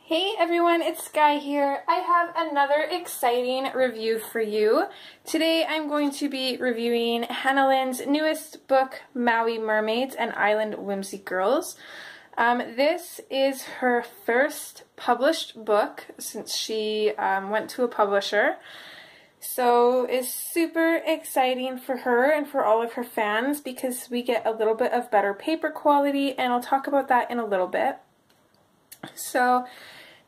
Hey everyone, it's Sky here. I have another exciting review for you. Today I'm going to be reviewing Hannah Lynn's newest book, Maui Mermaids and Island Whimsy Girls. This is her first published book since she went to a publisher. So it's super exciting for her and for all of her fans because we get a little bit of better paper quality, and I'll talk about that in a little bit. So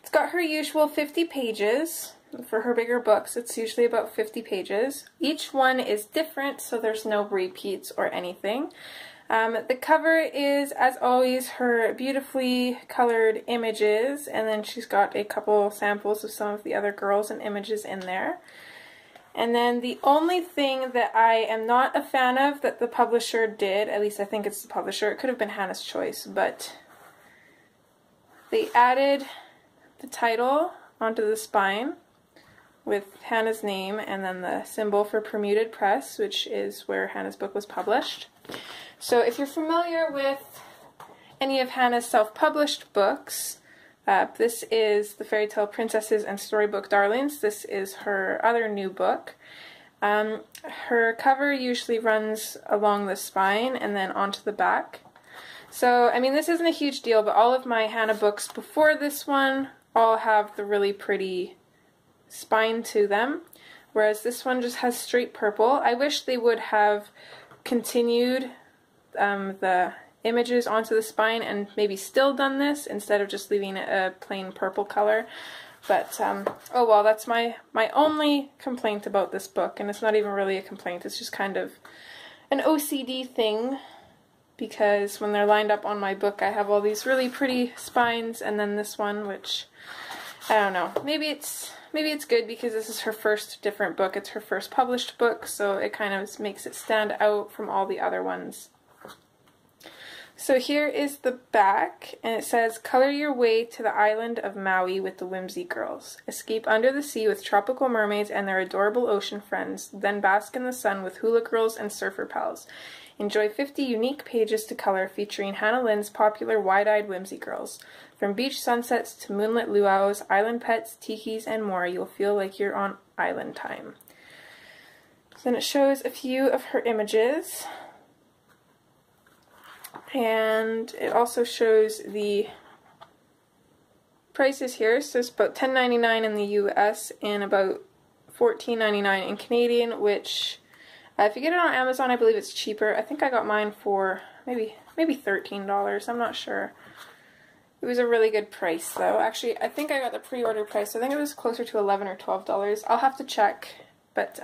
it's got her usual 50 pages. For her bigger books, it's usually about 50 pages. Each one is different, so there's no repeats or anything. The cover is, as always, her beautifully colored images, and then she's got a couple samples of some of the other girls and images in there. And then the only thing that I am not a fan of that the publisher did, at least I think it's the publisher, it could have been Hannah's choice, but they added the title onto the spine with Hannah's name and then the symbol for Permuted Press, which is where Hannah's book was published. So if you're familiar with any of Hannah's self-published books, this is The Fairy Tale Princesses and Storybook Darlings. This is her other new book. Her cover usually runs along the spine and then onto the back. So, I mean, this isn't a huge deal, but all of my Hannah books before this one all have the really pretty spine to them, whereas this one just has straight purple. I wish they would have continued the images onto the spine and maybe still done this instead of just leaving it a plain purple color. But, oh well, that's my only complaint about this book, and it's not even really a complaint, it's just kind of an OCD thing. Because when they're lined up on my book, I have all these really pretty spines, and then this one, which, I don't know, maybe it's good because this is her first different book. It's her first published book, so it kind of makes it stand out from all the other ones. So here is the back, and it says, "Color your way to the island of Maui with the Whimsy Girls. Escape under the sea with tropical mermaids and their adorable ocean friends, then bask in the sun with hula girls and surfer pals. Enjoy 50 unique pages to color featuring Hannah Lynn's popular wide-eyed whimsy girls. From beach sunsets to moonlit luau's, island pets, tikis, and more, you'll feel like you're on island time." Then it shows a few of her images. And it also shows the prices here. So it's about $10.99 in the US and about $14.99 in Canadian, which if you get it on Amazon, I believe it's cheaper. I think I got mine for maybe $13. I'm not sure. It was a really good price, though. Actually, I think I got the pre-order price. I think it was closer to $11 or $12. I'll have to check. But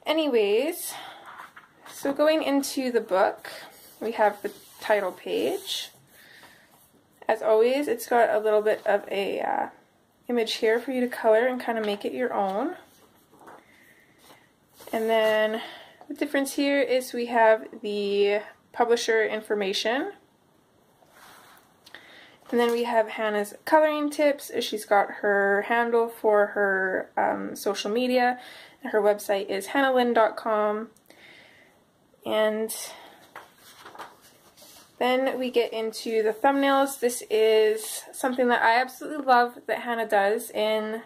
anyways, so going into the book, we have the title page. As always, it's got a little bit of a image here for you to color and kind of make it your own. And then the difference here is we have the publisher information. And then we have Hannah's coloring tips. She's got her handle for her social media. Her website is hannahlynn.com. And then we get into the thumbnails. This is something that I absolutely love that Hannah does in,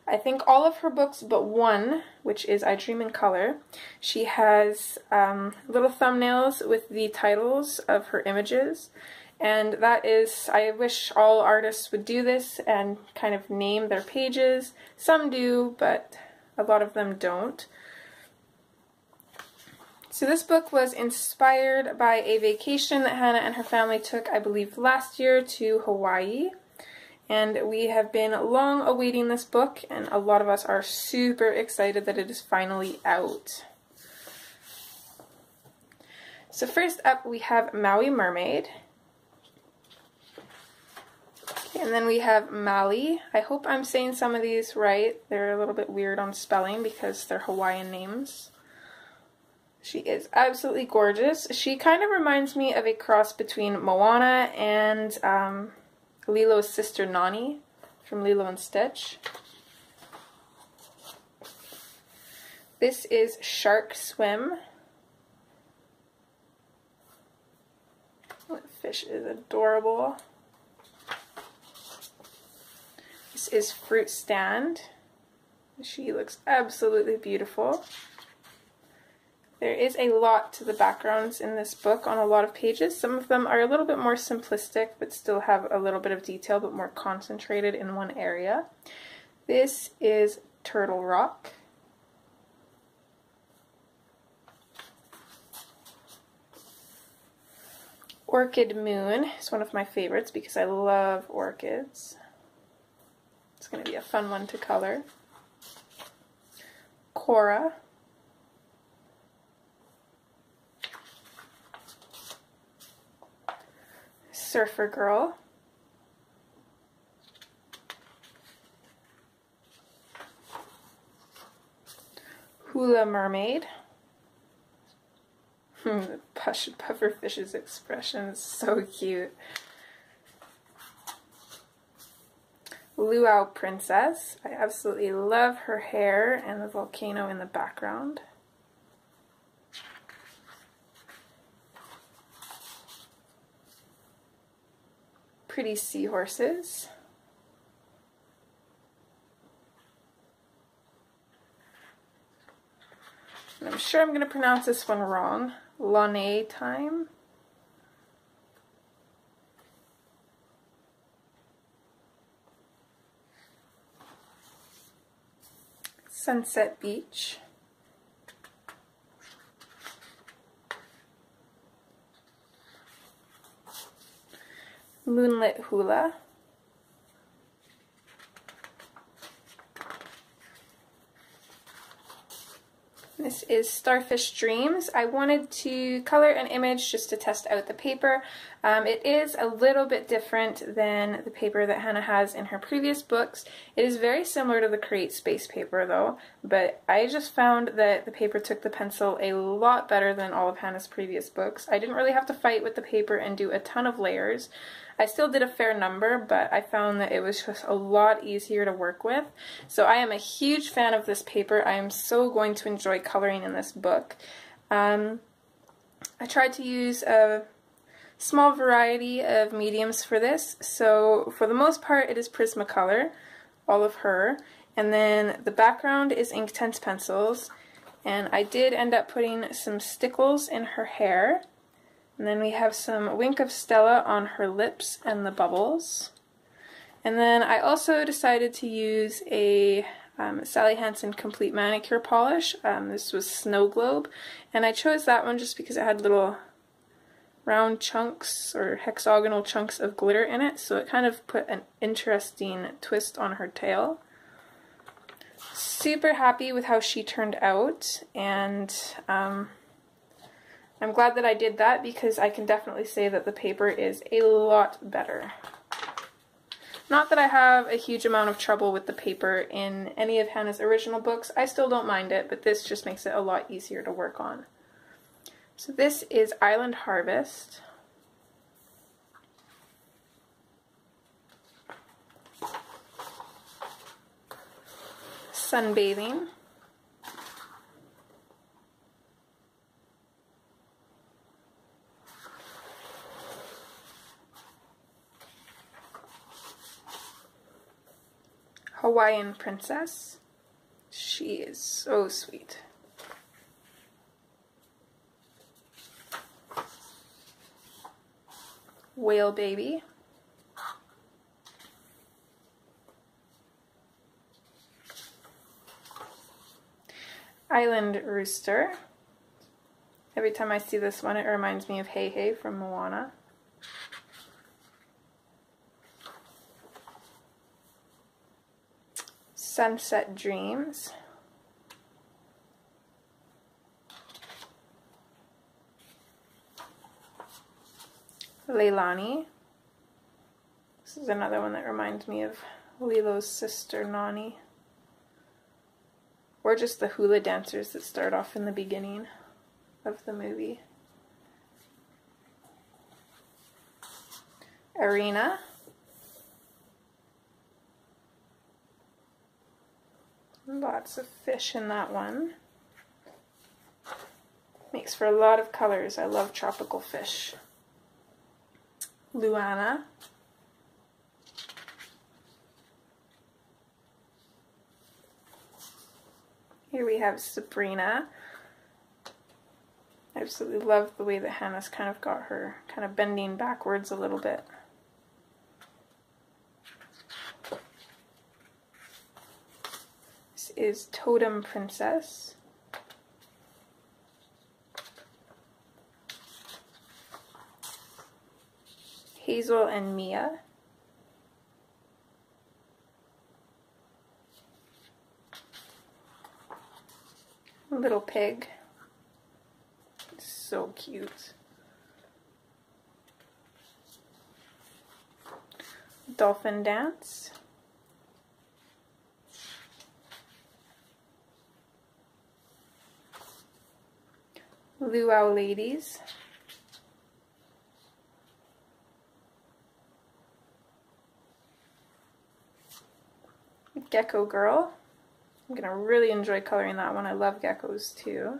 I think, all of her books but one, which is I Dream in Color. She has little thumbnails with the titles of her images, and that is, I wish all artists would do this and kind of name their pages. Some do, but a lot of them don't. So this book was inspired by a vacation that Hannah and her family took, I believe, last year to Hawaii. And we have been long awaiting this book, and a lot of us are super excited that it is finally out. So first up we have Maui Mermaid. Okay, and then we have Maui. I hope I'm saying some of these right. They're a little bit weird on spelling because they're Hawaiian names. She is absolutely gorgeous. She kind of reminds me of a cross between Moana and Lilo's sister Nani from Lilo and Stitch. This is Shark Swim. That fish is adorable. This is Fruit Stand. She looks absolutely beautiful. There is a lot to the backgrounds in this book on a lot of pages. Some of them are a little bit more simplistic, but still have a little bit of detail, but more concentrated in one area. This is Turtle Rock. Orchid Moon is one of my favorites because I love orchids. It's going to be a fun one to color. Cora. Surfer Girl. Hula Mermaid. The pufferfish's expression is so cute. Luau Princess. I absolutely love her hair and the volcano in the background. Pretty Seahorses. And I'm sure I'm going to pronounce this one wrong. Launay Time. Sunset Beach. Moonlit Hula. This is Starfish Dreams. I wanted to color an image just to test out the paper. It is a little bit different than the paper that Hannah has in her previous books. It is very similar to the Create Space paper though, but I just found that the paper took the pencil a lot better than all of Hannah's previous books. I didn't really have to fight with the paper and do a ton of layers. I still did a fair number, but I found that it was just a lot easier to work with. So I am a huge fan of this paper. I am so going to enjoy coloring in this book. I tried to use a small variety of mediums for this. So for the most part it is Prismacolor, all of her. And then the background is Inktense pencils. And I did end up putting some stickles in her hair. And then we have some Wink of Stella on her lips and the bubbles. And then I also decided to use a Sally Hansen Complete Manicure Polish. This was Snow Globe. And I chose that one just because it had little round chunks or hexagonal chunks of glitter in it. So it kind of put an interesting twist on her tail. Super happy with how she turned out. And I'm glad that I did that because I can definitely say that the paper is a lot better. Not that I have a huge amount of trouble with the paper in any of Hannah's original books. I still don't mind it, but this just makes it a lot easier to work on. So this is Island Harvest. Sunbathing. Hawaiian Princess. She is so sweet. Whale Baby. Island Rooster. Every time I see this one it reminds me of Hey Hey from Moana. Sunset Dreams. Leilani. This is another one that reminds me of Lilo's sister Nani. Or just the hula dancers that start off in the beginning of the movie. Arena. Lots of fish in that one. Makes for a lot of colors. I love tropical fish. Luana. Here we have Sabrina. I absolutely love the way that Hannah's kind of got her kind of bending backwards a little bit. This is Totem Princess. Hazel and Mia. Little pig. So cute. Dolphin Dance. Luau Ladies. Gecko Girl. I'm going to really enjoy coloring that one. I love geckos too.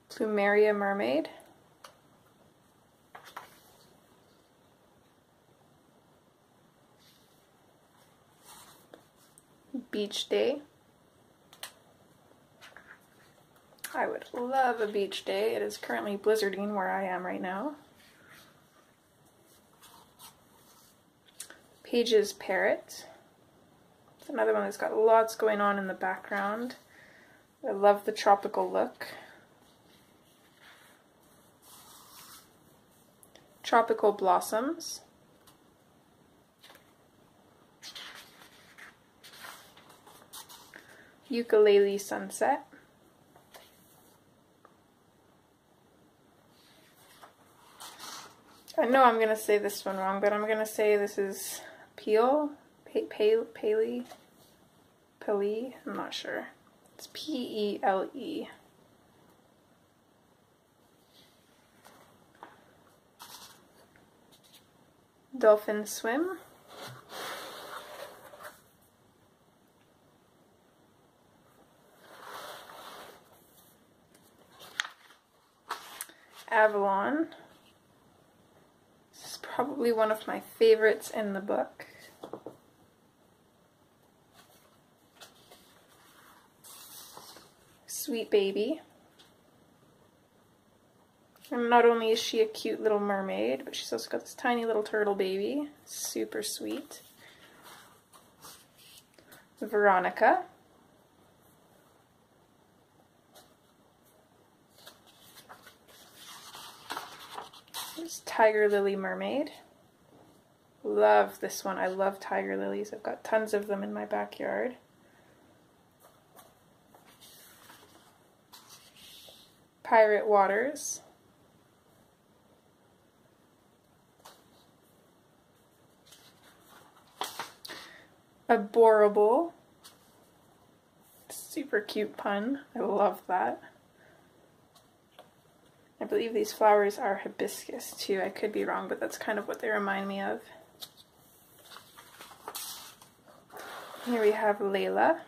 Plumeria Mermaid. Beach Day. I would love a beach day. It is currently blizzarding where I am right now. Paige's Parrot. It's another one that's got lots going on in the background. I love the tropical look. Tropical Blossoms. Ukulele Sunset. I know I'm going to say this one wrong, but I'm going to say this is Pele, I'm not sure. It's P-E-L-E. Dolphin Swim. Avalon. This is probably one of my favorites in the book. Sweet Baby. And not only is she a cute little mermaid, but she's also got this tiny little turtle baby. Super sweet. Veronica. This Tiger Lily Mermaid. Love this one. I love tiger lilies. I've got tons of them in my backyard. Pirate Waters. Adorable. Super cute pun. I love that. I believe these flowers are hibiscus too. I could be wrong, but that's kind of what they remind me of. Here we have Layla.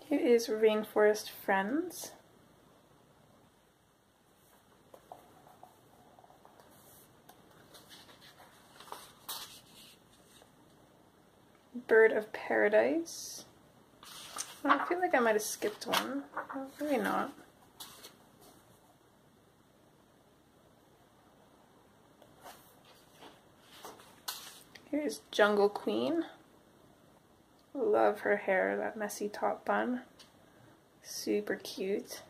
Here is Rainforest Friends. Bird of Paradise. I feel like I might have skipped one. Maybe not. Here's Jungle Queen. Love her hair, that messy top bun. Super cute.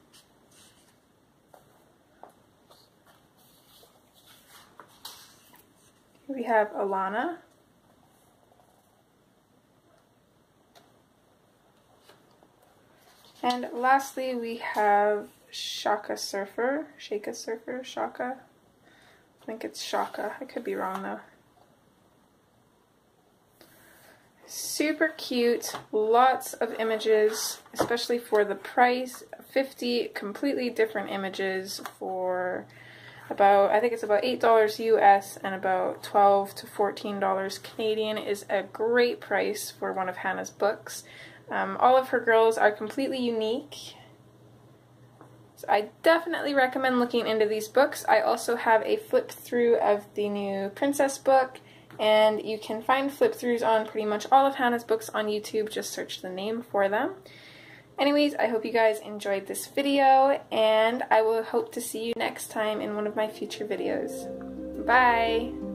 Here we have Alana. And lastly, we have Shaka Surfer. Shaka Surfer? Shaka? I think it's Shaka. I could be wrong though. Super cute. Lots of images, especially for the price. 50 completely different images for about, I think it's about $8 US and about $12 to $14 Canadian is a great price for one of Hannah's books. All of her girls are completely unique. So I definitely recommend looking into these books. I also have a flip through of the new Princess book, and you can find flip throughs on pretty much all of Hannah's books on YouTube. Just search the name for them. Anyways, I hope you guys enjoyed this video, and I will hope to see you next time in one of my future videos. Bye!